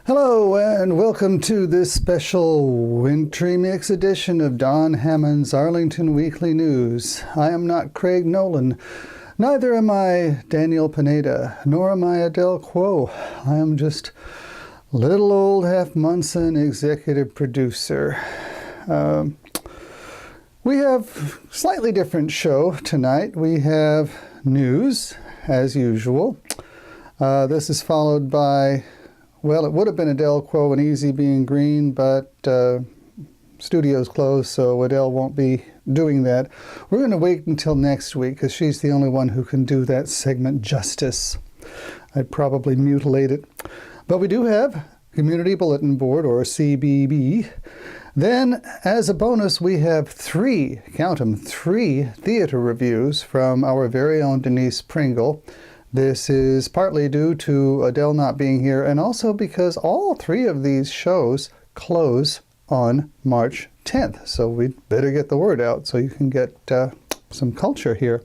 Hello and welcome to this special wintry mix edition of Don Hammond's Arlington Weekly News. I am not Craig Nolan, neither am I Daniel Pineda, nor am I Adele Quo. I am just little old Half Munson executive producer. We have a slightly different show tonight. We have news, as usual. This is followed by, well, it would have been Adele Quo and Easy Being Green, but studio's closed, so Adele won't be doing that. We're going to wait until next week because she's the only one who can do that segment justice. I'd probably mutilate it. But we do have Community Bulletin Board, or CBB. Then, as a bonus, we have three theater reviews from our very own Denise Pringle. This is partly due to Adele not being here, and also because all three of these shows close on March 10th. So we'd better get the word out so you can get some culture here.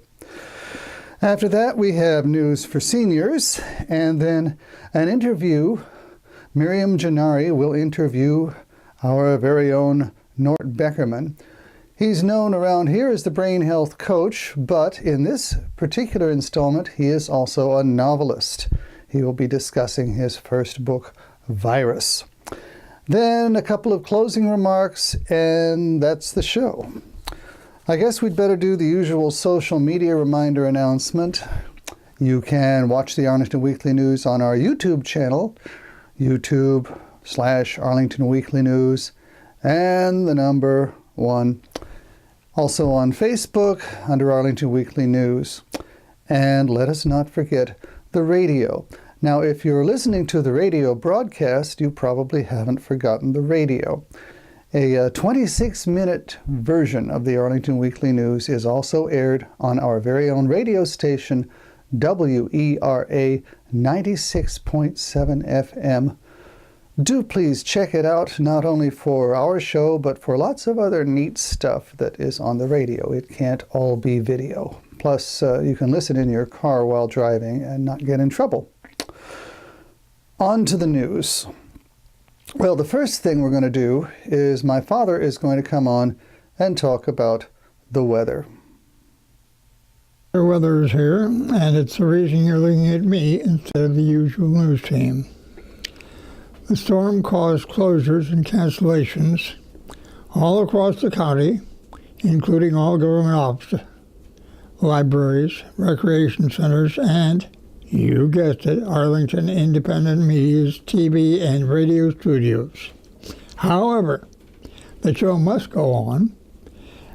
After that, we have news for seniors, and then an interview. Miriam Gennari will interview our very own Nort Beckerman. He's known around here as the brain health coach, but in this particular installment, he is also a novelist. He will be discussing his first book, Virus. Then a couple of closing remarks, and that's the show. I guess we'd better do the usual social media reminder announcement. You can watch the Arlington Weekly News on our YouTube channel, YouTube/Arlington Weekly News, and the number 1. Also on Facebook under Arlington Weekly News. And let us not forget the radio. Now, if you're listening to the radio broadcast, you probably haven't forgotten the radio. A 26-minute version of the Arlington Weekly News is also aired on our very own radio station, WERA 96.7 FM. Do please check it out, not only for our show, but for lots of other neat stuff that is on the radio. It can't all be video. Plus, you can listen in your car while driving and not get in trouble. On to the news. Well, the first thing we're going to do is my father is going to come on and talk about the weather. The weather is here, and it's the reason you're looking at me instead of the usual news team. The storm caused closures and cancellations all across the county, including all government offices, libraries, recreation centers, and, you guessed it, Arlington Independent Media's TV and radio studios. However, the show must go on,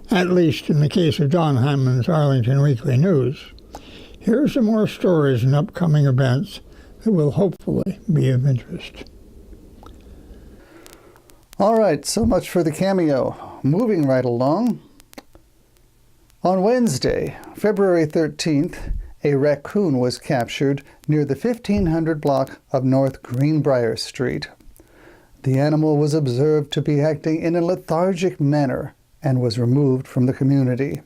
at least in the case of Don Hammond's Arlington Weekly News. Here are some more stories and upcoming events that will hopefully be of interest. All right, so much for the cameo. Moving right along. On Wednesday, February 13th, a raccoon was captured near the 1500 block of North Greenbrier Street. The animal was observed to be acting in a lethargic manner and was removed from the community.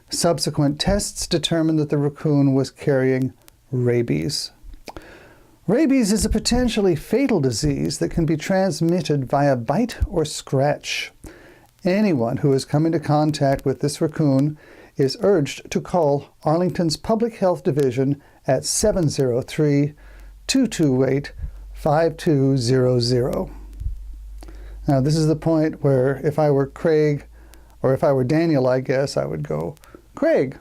Subsequent tests determined that the raccoon was carrying rabies. Rabies is a potentially fatal disease that can be transmitted via bite or scratch. Anyone who has come into contact with this raccoon is urged to call Arlington's Public Health Division at 703-228-5200. Now, this is the point where if I were Craig, or if I were Daniel, I guess I would go, Craig,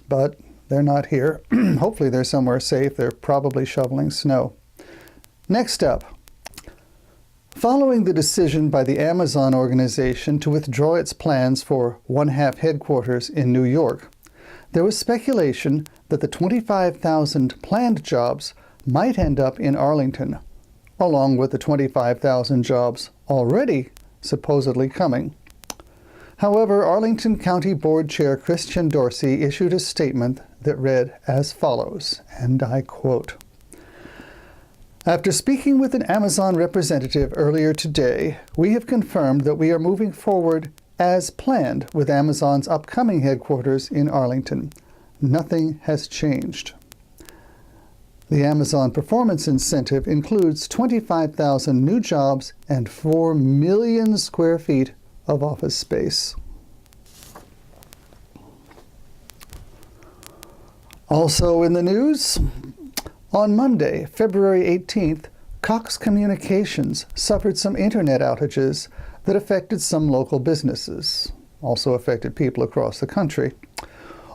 but they're not here. Hopefully they're somewhere safe. They're probably shoveling snow. Next up, following the decision by the Amazon organization to withdraw its plans for one-half headquarters in New York, there was speculation that the 25,000 planned jobs might end up in Arlington, along with the 25,000 jobs already supposedly coming. However, Arlington County Board Chair Christian Dorsey issued a statement that read as follows, and I quote, "After speaking with an Amazon representative earlier today, we have confirmed that we are moving forward as planned with Amazon's upcoming headquarters in Arlington. Nothing has changed." The Amazon Performance Incentive includes 25,000 new jobs and 4 million square feet of office space. Also in the news, on Monday, February 18th, Cox Communications suffered some internet outages that affected some local businesses, also affected people across the country.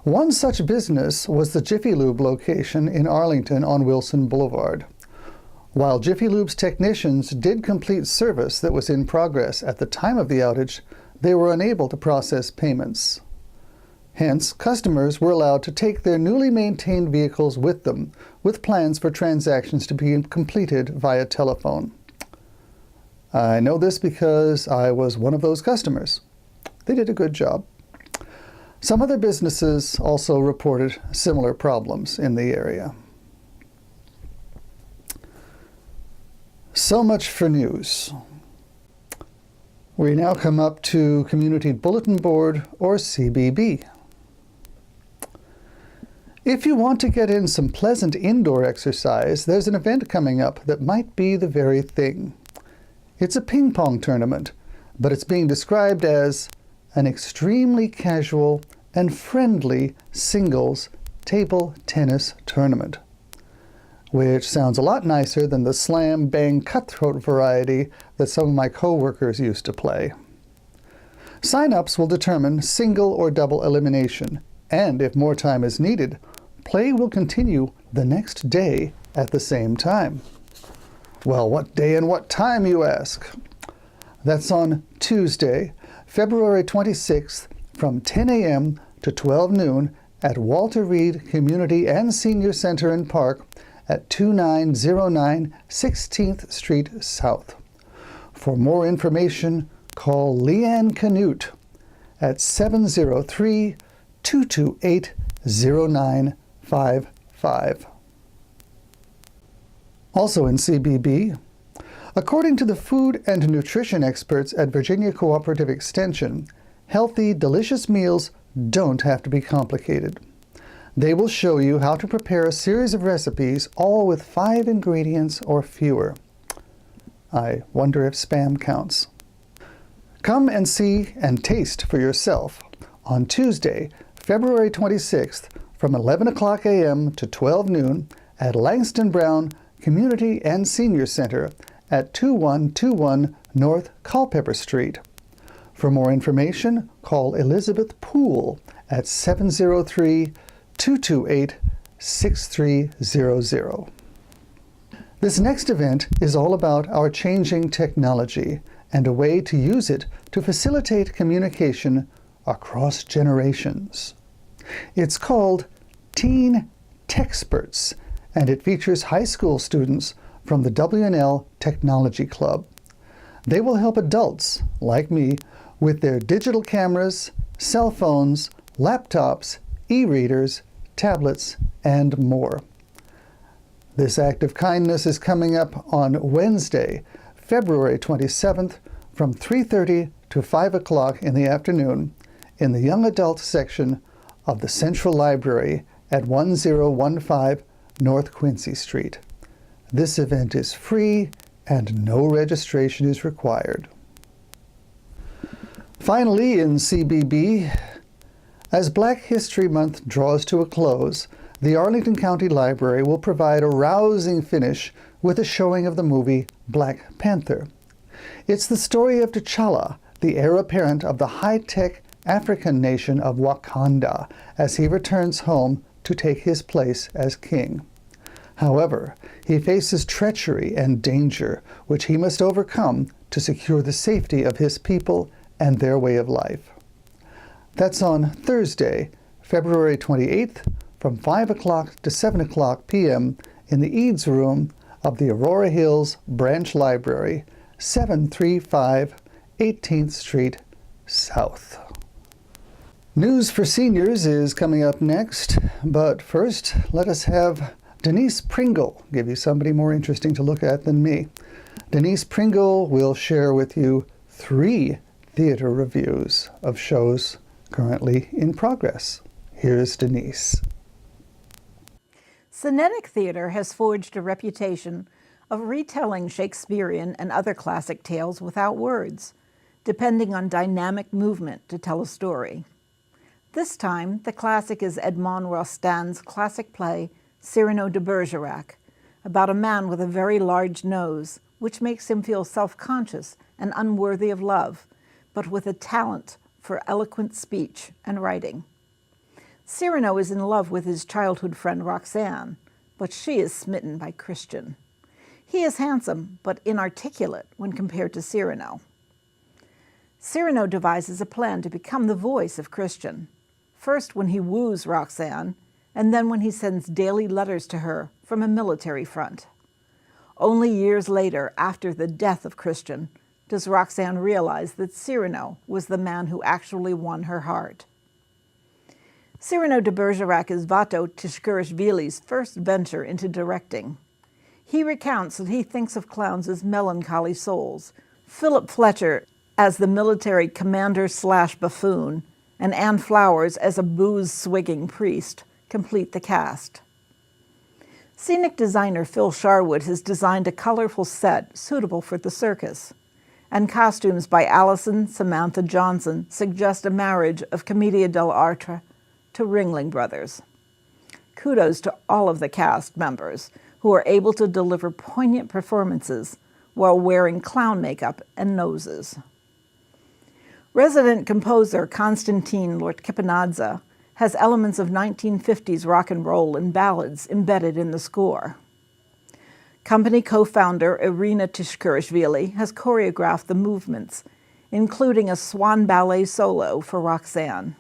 One such business was the Jiffy Lube location in Arlington on Wilson Boulevard. While Jiffy Lube's technicians did complete service that was in progress at the time of the outage, they were unable to process payments. Hence, customers were allowed to take their newly maintained vehicles with them, with plans for transactions to be completed via telephone. I know this because I was one of those customers. They did a good job. Some other businesses also reported similar problems in the area. So much for news. We now come up to Community Bulletin Board, or CBB. If you want to get in some pleasant indoor exercise, there's an event coming up that might be the very thing. It's a ping pong tournament, but it's being described as an extremely casual and friendly singles table tennis tournament, which sounds a lot nicer than the slam bang cutthroat variety that some of my coworkers used to play. Sign-ups will determine single or double elimination, and if more time is needed, play will continue the next day at the same time. Well, what day and what time, you ask? That's on Tuesday, February 26th from 10 a.m. to 12 noon at Walter Reed Community and Senior Center and Park at 2909 16th Street South. For more information, call Leanne Canute at 703-228-0955. Also in CBB, according to the food and nutrition experts at Virginia Cooperative Extension, healthy, delicious meals don't have to be complicated. They will show you how to prepare a series of recipes, all with 5 ingredients or fewer. I wonder if spam counts. Come and see and taste for yourself on Tuesday, February 26th from 11 o'clock a.m. to 12 noon at Langston Brown Community and Senior Center at 2121 North Culpeper Street. For more information, call Elizabeth Poole at 703-228-6300. This next event is all about our changing technology and a way to use it to facilitate communication across generations. It's called Teen Techsperts, and it features high school students from the W&L Technology Club. They will help adults, like me, with their digital cameras, cell phones, laptops, e-readers, tablets, and more. This act of kindness is coming up on Wednesday, February 27th from 3:30 to 5 o'clock in the afternoon in the Young Adult section of the Central Library at 1015 North Quincy Street. This event is free and no registration is required. Finally, in CBB, as Black History Month draws to a close, the Arlington County Library will provide a rousing finish with a showing of the movie Black Panther. It's the story of T'Challa, the heir apparent of the high-tech African nation of Wakanda, as he returns home to take his place as king. However, he faces treachery and danger, which he must overcome to secure the safety of his people and their way of life. That's on Thursday, February 28th, from 5 o'clock to 7 o'clock p.m. in the Eads Room of the Aurora Hills Branch Library, 735 18th Street South. News for Seniors is coming up next, but first, let us have Denise Pringle give you somebody more interesting to look at than me. Denise Pringle will share with you 3 theater reviews of shows currently in progress. Here's Denise. Scenic theater has forged a reputation of retelling Shakespearean and other classic tales without words, depending on dynamic movement to tell a story. This time, the classic is Edmond Rostand's classic play, Cyrano de Bergerac, about a man with a very large nose, which makes him feel self-conscious and unworthy of love, but with a talent for eloquent speech and writing. Cyrano is in love with his childhood friend Roxanne, but she is smitten by Christian. He is handsome, but inarticulate when compared to Cyrano. Cyrano devises a plan to become the voice of Christian, first when he woos Roxanne, and then when he sends daily letters to her from a military front. Only years later, after the death of Christian, does Roxanne realize that Cyrano was the man who actually won her heart. Cyrano de Bergerac is Vato Tishkurishvili's first venture into directing. He recounts that he thinks of clowns as melancholy souls, Philip Fletcher as the military commander/buffoon, and Anne Flowers as a booze-swigging priest complete the cast. Scenic designer Phil Sharwood has designed a colorful set suitable for the circus, and costumes by Allison Samantha Johnson suggest a marriage of Commedia dell'arte to Ringling Brothers. Kudos to all of the cast members who are able to deliver poignant performances while wearing clown makeup and noses. Resident composer Konstantin Lortkipanadze has elements of 1950s rock and roll and ballads embedded in the score. Company co-founder Irina Tishkurishvili has choreographed the movements, including a swan ballet solo for Roxanne.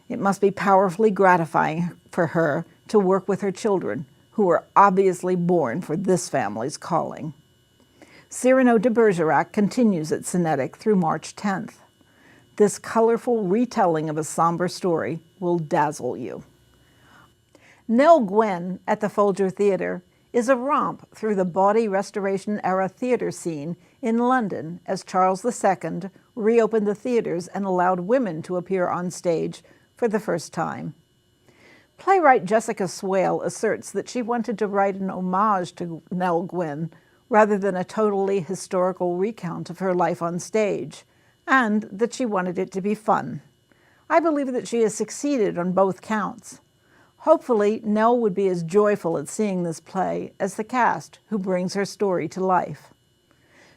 It must be powerfully gratifying for her to work with her children, who were obviously born for this family's calling. Cyrano de Bergerac continues at Scenic through March 10th. This colorful retelling of a somber story will dazzle you. Nell Gwyn at the Folger Theatre is a romp through the bawdy Restoration-era theatre scene in London as Charles II reopened the theatres and allowed women to appear on stage for the first time. Playwright Jessica Swale asserts that she wanted to write an homage to Nell Gwyn rather than a totally historical recount of her life on stage, and that she wanted it to be fun. I believe that she has succeeded on both counts. Hopefully, Nell would be as joyful at seeing this play as the cast who brings her story to life.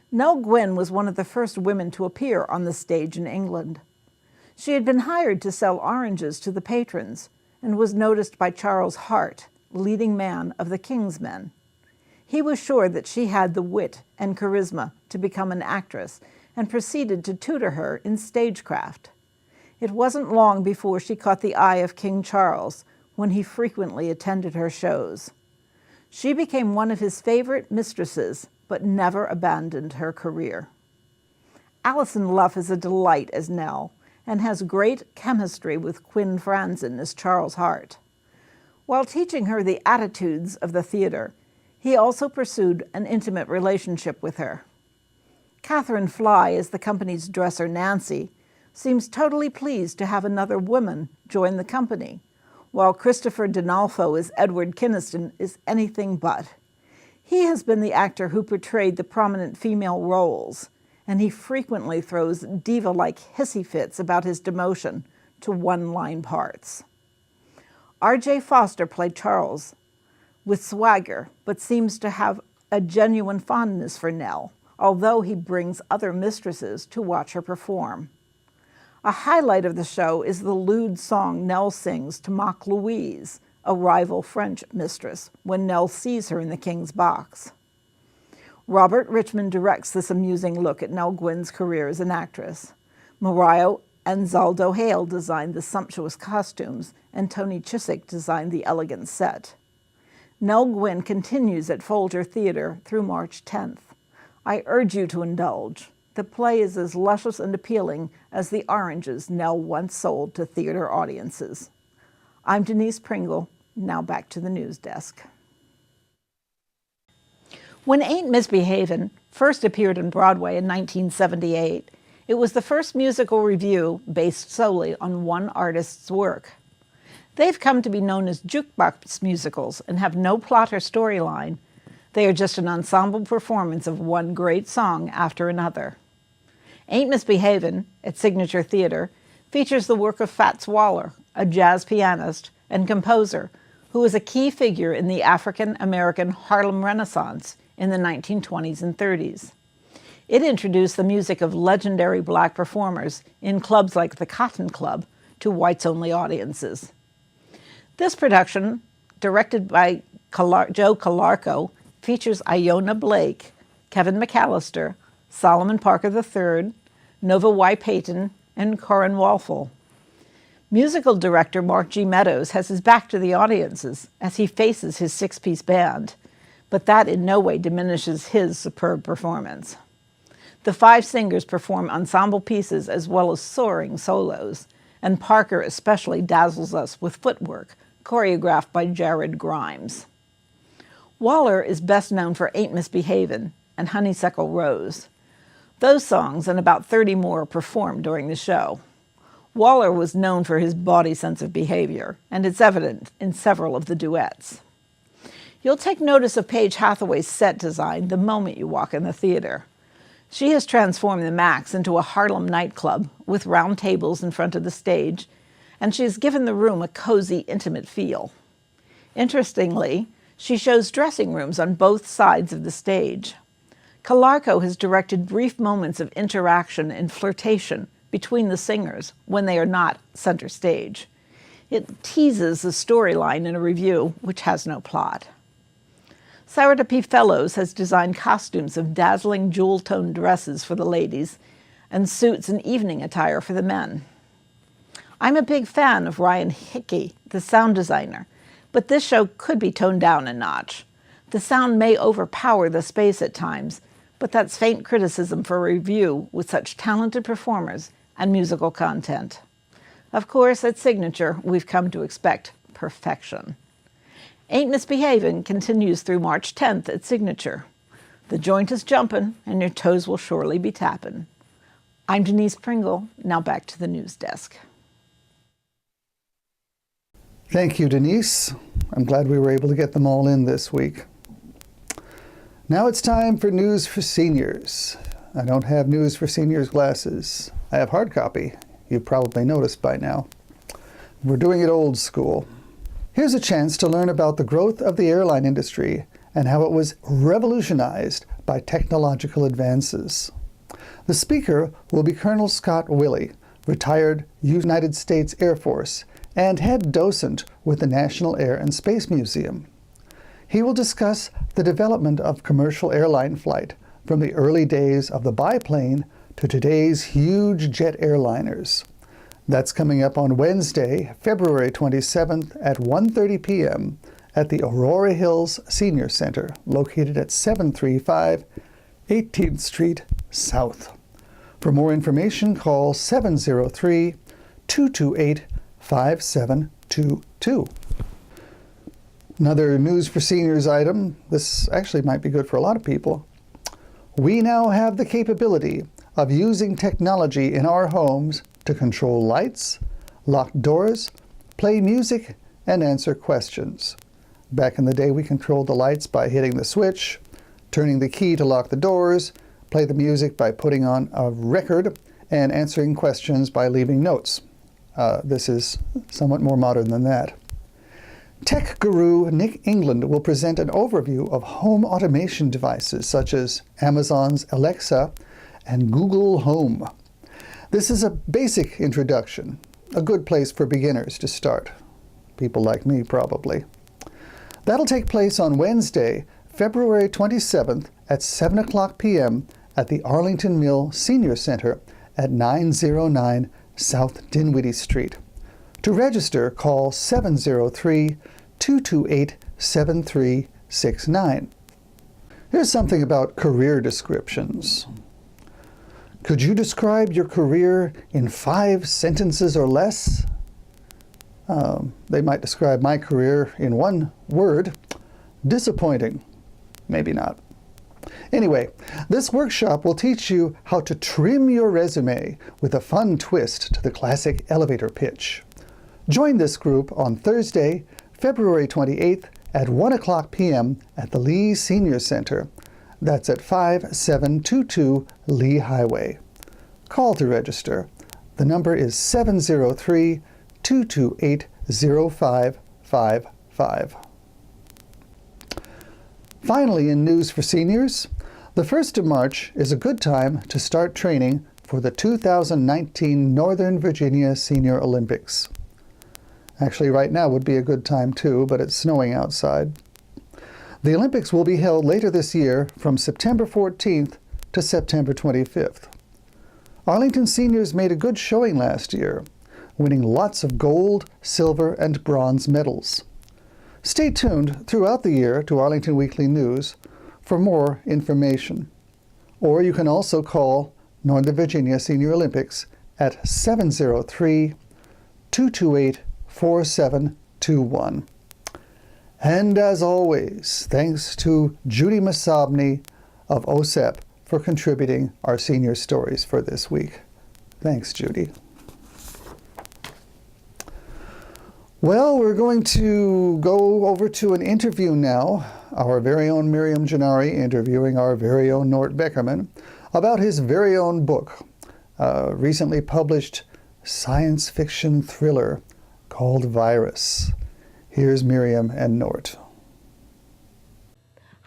Nell Gwyn was one of the first women to appear on the stage in England. She had been hired to sell oranges to the patrons and was noticed by Charles Hart, leading man of the King's Men. He was sure that she had the wit and charisma to become an actress and proceeded to tutor her in stagecraft. It wasn't long before she caught the eye of King Charles when he frequently attended her shows. She became one of his favorite mistresses, but never abandoned her career. Alison Luff is a delight as Nell, and has great chemistry with Quinn Franzen as Charles Hart. While teaching her the attitudes of the theater, he also pursued an intimate relationship with her. Catherine Fly, as the company's dresser Nancy, seems totally pleased to have another woman join the company, while Christopher D'Onofrio as Edward Kynaston is anything but. He has been the actor who portrayed the prominent female roles, and he frequently throws diva-like hissy fits about his demotion to one-line parts. R.J. Foster played Charles with swagger, but seems to have a genuine fondness for Nell, although he brings other mistresses to watch her perform. A highlight of the show is the lewd song Nell sings to mock Louise, a rival French mistress, when Nell sees her in the King's box. Robert Richmond directs this amusing look at Nell Gwyn's career as an actress. Mario Anzaldo Hale designed the sumptuous costumes, and Tony Chiswick designed the elegant set. Nell Gwyn continues at Folger Theatre through March 10th. I urge you to indulge. The play is as luscious and appealing as the oranges Nell once sold to theater audiences. I'm Denise Pringle. Now back to the news desk. When Aint Misbehavin first appeared on Broadway in 1978, it was the first musical revue based solely on one artist's work. They've come to be known as jukebox musicals and have no plot or storyline. They are just an ensemble performance of one great song after another. Aint Misbehavin at Signature Theater features the work of Fats Waller, a jazz pianist and composer who was a key figure in the African-American Harlem Renaissance in the 1920s and 30s. It introduced the music of legendary black performers in clubs like the Cotton Club to whites-only audiences. This production, directed by Joe Calarco, features Iona Blake, Kevin McAllister, Solomon Parker III, Nova Y. Payton, and Corin Walfel. Musical director Mark G. Meadows has his back to the audiences as he faces his six-piece band, but that in no way diminishes his superb performance. The five singers perform ensemble pieces as well as soaring solos, and Parker especially dazzles us with footwork choreographed by Jared Grimes. Waller is best known for Aint Misbehavin and Honeysuckle Rose. Those songs and about 30 more are performed during the show. Waller was known for his bawdy sense of behavior, and it's evident in several of the duets. You'll take notice of Paige Hathaway's set design the moment you walk in the theater. She has transformed the Max into a Harlem nightclub with round tables in front of the stage, and she has given the room a cozy, intimate feel. Interestingly, she shows dressing rooms on both sides of the stage. Calarco has directed brief moments of interaction and flirtation between the singers when they are not center stage. It teases the storyline in a review which has no plot. Sarita P. Fellows has designed costumes of dazzling jewel-toned dresses for the ladies and suits and evening attire for the men. I'm a big fan of Ryan Hickey, the sound designer, but this show could be toned down a notch. The sound may overpower the space at times, but that's faint criticism for a review with such talented performers and musical content. Of course, at Signature, we've come to expect perfection. Aint Misbehavin continues through March 10th at Signature. The joint is jumpin', and your toes will surely be tappin'. I'm Denise Pringle. Now back to the news desk. Thank you, Denise. I'm glad we were able to get them all in this week. Now it's time for News for Seniors. I don't have News for Seniors glasses. I have hard copy. You've probably noticed by now. We're doing it old school. Here's a chance to learn about the growth of the airline industry and how it was revolutionized by technological advances. The speaker will be Colonel Scott Willey, retired United States Air Force and head docent with the National Air and Space Museum. He will discuss the development of commercial airline flight from the early days of the biplane to today's huge jet airliners. That's coming up on Wednesday, February 27th at 1:30 p.m. at the Aurora Hills Senior Center, located at 735 18th Street South. For more information, call 703-228-5722. Another News for Seniors item. This actually might be good for a lot of people. We now have the capability of using technology in our homes to control lights, lock doors, play music, and answer questions. Back in the day, we controlled the lights by hitting the switch, turning the key to lock the doors, play the music by putting on a record, and answering questions by leaving notes. This is somewhat more modern than that. Tech guru Nick England will present an overview of home automation devices such as Amazon's Alexa and Google Home. This is a basic introduction, a good place for beginners to start. People like me, probably. That'll take place on Wednesday, February 27th at 7 o'clock p.m. at the Arlington Mill Senior Center at 909 South Dinwiddie Street. To register, call 703-228-7369. Here's something about career descriptions. Could you describe your career in 5 sentences or less? They might describe my career in one word: disappointing. Maybe not. Anyway, this workshop will teach you how to trim your resume with a fun twist to the classic elevator pitch. Join this group on Thursday, February 28th at 1 o'clock p.m. at the Lee Senior Center. That's at 5722 Lee Highway. Call to register. The number is 703-228-0555. Finally, in news for seniors, the 1st of March is a good time to start training for the 2019 Northern Virginia Senior Olympics. Actually, right now would be a good time too, but it's snowing outside. The Olympics will be held later this year from September 14th to September 25th. Arlington seniors made a good showing last year, winning lots of gold, silver, and bronze medals. Stay tuned throughout the year to Arlington Weekly News for more information. Or you can also call Northern Virginia Senior Olympics at 703-228-4721. And as always, thanks to Judy Masabny of OSEP for contributing our senior stories for this week. Thanks, Judy. Well, we're going to go over to an interview now. Our very own Miriam Gennari interviewing our very own Nort Beckerman about his very own book, a recently published science fiction thriller called Virus. Here's Miriam and Nort.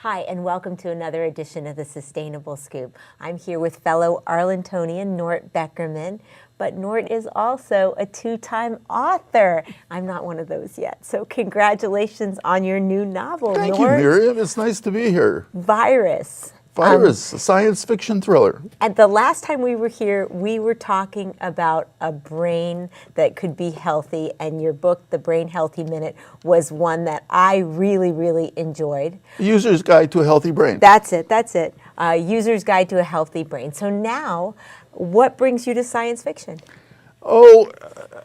Hi, and welcome to another edition of the Sustainable Scoop. I'm here with fellow Arlingtonian Nort Beckerman, but Nort is also a two-time author. I'm not one of those yet, so congratulations on your new novel, Nort. Thank you, Miriam. It's nice to be here. Virus. Virus, a science fiction thriller. And the last time we were here, we were talking about a brain that could be healthy, and your book, The Brain Healthy Minute, was one that I really, really enjoyed. User's Guide to a Healthy Brain. That's it. User's Guide to a Healthy Brain. So now, what brings you to science fiction? Oh,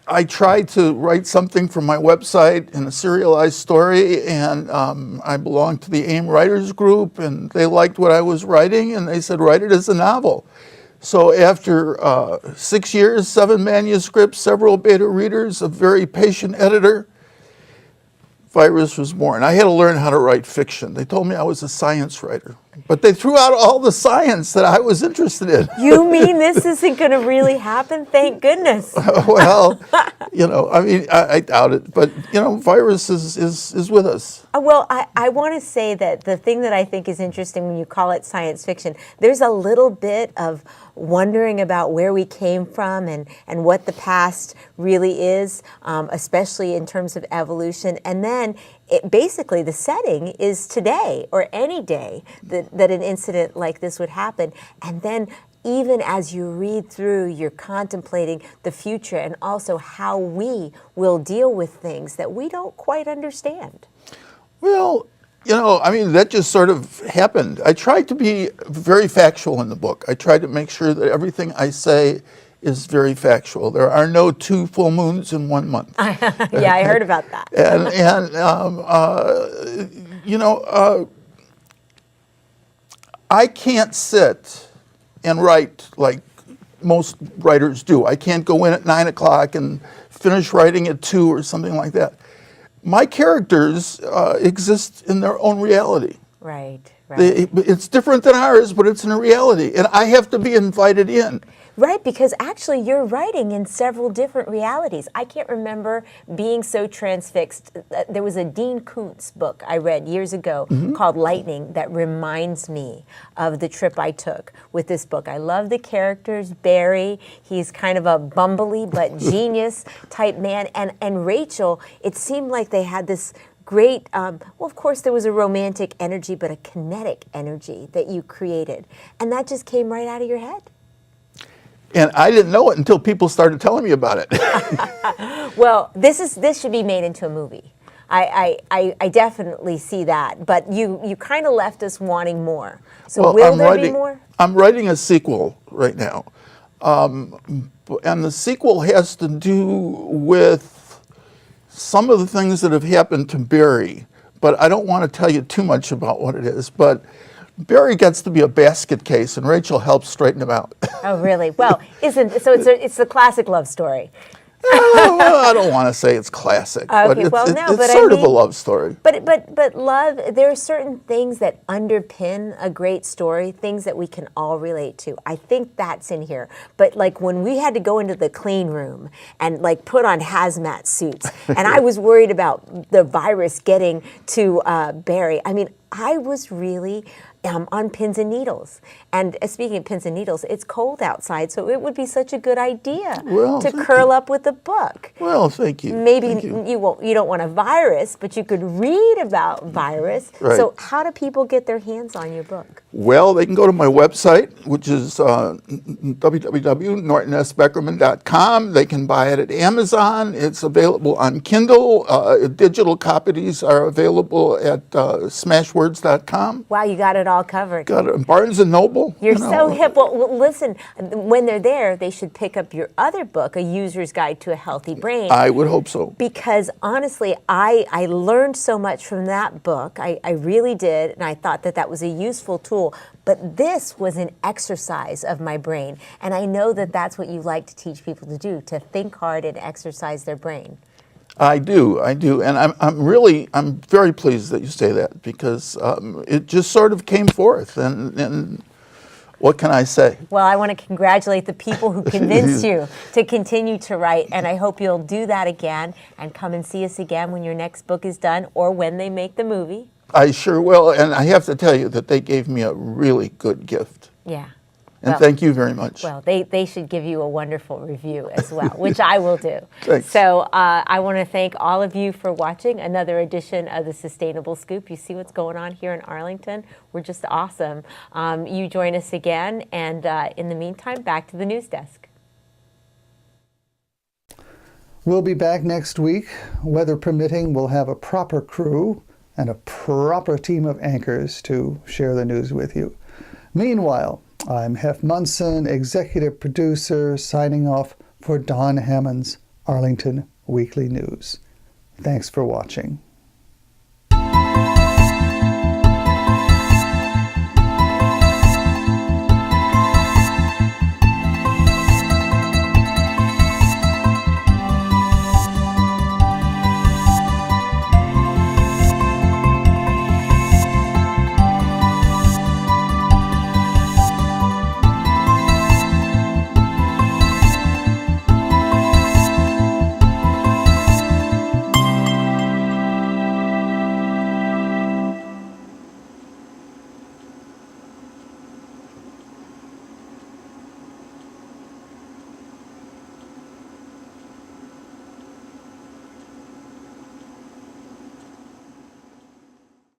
I tried to write something for my website in a serialized story, and I belonged to the AIM Writers Group, and they liked what I was writing, and they said, write it as a novel. So after 6 years, 7 manuscripts, several beta readers, a very patient editor, Virus was born. I had to learn how to write fiction. They told me I was a science writer, but they threw out all the science that I was interested in. You mean this isn't going to really happen? Thank goodness. Well, I doubt it, but Virus is with us. Well, I want to say that the thing that I think is interesting when you call it science fiction, there's a little bit of wondering about where we came from and what the past really is, especially in terms of evolution. And then basically the setting is today or any day that an incident like this would happen. And then even as you read through, you're contemplating the future and also how we will deal with things that we don't quite understand. Well, that just sort of happened. I tried to be very factual in the book. I tried to make sure that everything I say is very factual. There are no 2 full moons in 1 month. Yeah, I heard about that. I can't sit and write like most writers do. I can't go in at 9 o'clock and finish writing at 2 or something like that. My characters exist in their own reality. Right. It's different than ours, but it's in a reality, and I have to be invited in. Right, because actually you're writing in several different realities. I can't remember being so transfixed. There was a Dean Koontz book I read years ago called Lightning that reminds me of the trip I took with this book. I love the characters. Barry, he's kind of a bumbly but genius type man. And Rachel, it seemed like they had this great, of course there was a romantic energy, but a kinetic energy that you created. And that just came right out of your head. And I didn't know it until people started telling me about it. Well, this should be made into a movie. I definitely see that. But you kind of left us wanting more. So will there be more? I'm writing a sequel right now. And the sequel has to do with some of the things that have happened to Barry. But I don't want to tell you too much about what it is. But Barry gets to be a basket case, and Rachel helps straighten him out. Oh, really? Well, it's the classic love story. Well, I don't want to say it's classic, but Okay, it's, well, it- no, it's but I sort of a mean- love story. But love, there are certain things that underpin a great story, things that we can all relate to. I think that's in here. But like when we had to go into the clean room and like put on hazmat suits, and I was worried about the virus getting to Barry. I mean, I was really on pins and needles. And speaking of pins and needles, it's cold outside, so it would be such a good idea Well, to thank curl you. up with a book. Well, thank you. Maybe Thank you. you don't want a virus, but you could read about virus. Right. So how do people get their hands on your book? Well, they can go to my website, which is www.nortbeckerman.com. They can buy it at Amazon. It's available on Kindle. Digital copies are available at smashwords.com. Wow, you got it all covered. Got it in Barnes and Noble. You're you know. so hip. Well, listen, when they're there, they should pick up your other book, A User's Guide to a Healthy Brain. I would hope so. Because honestly, I learned so much from that book. I really did, and I thought that that was a useful tool. But this was an exercise of my brain, and I know that that's what you like to teach people to do, to think hard and exercise their brain. I do, and I'm very pleased that you say that, because it just sort of came forth, and what can I say? Well, I want to congratulate the people who convinced you to continue to write, and I hope you'll do that again and come and see us again when your next book is done or when they make the movie. I sure will, and I have to tell you that they gave me a really good gift. Yeah. And Well, thank you very much. Well, they should give you a wonderful review as well, which I will do. Thanks. So I want to thank all of you for watching another edition of the Sustainable Scoop. You see what's going on here in Arlington? We're just awesome. You join us again, and in the meantime, back to the news desk. We'll be back next week. Weather permitting, we'll have a proper crew and a proper team of anchors to share the news with you. Meanwhile, I'm Hef Munson, executive producer, signing off for Don Hammond's Arlington Weekly News. Thanks for watching.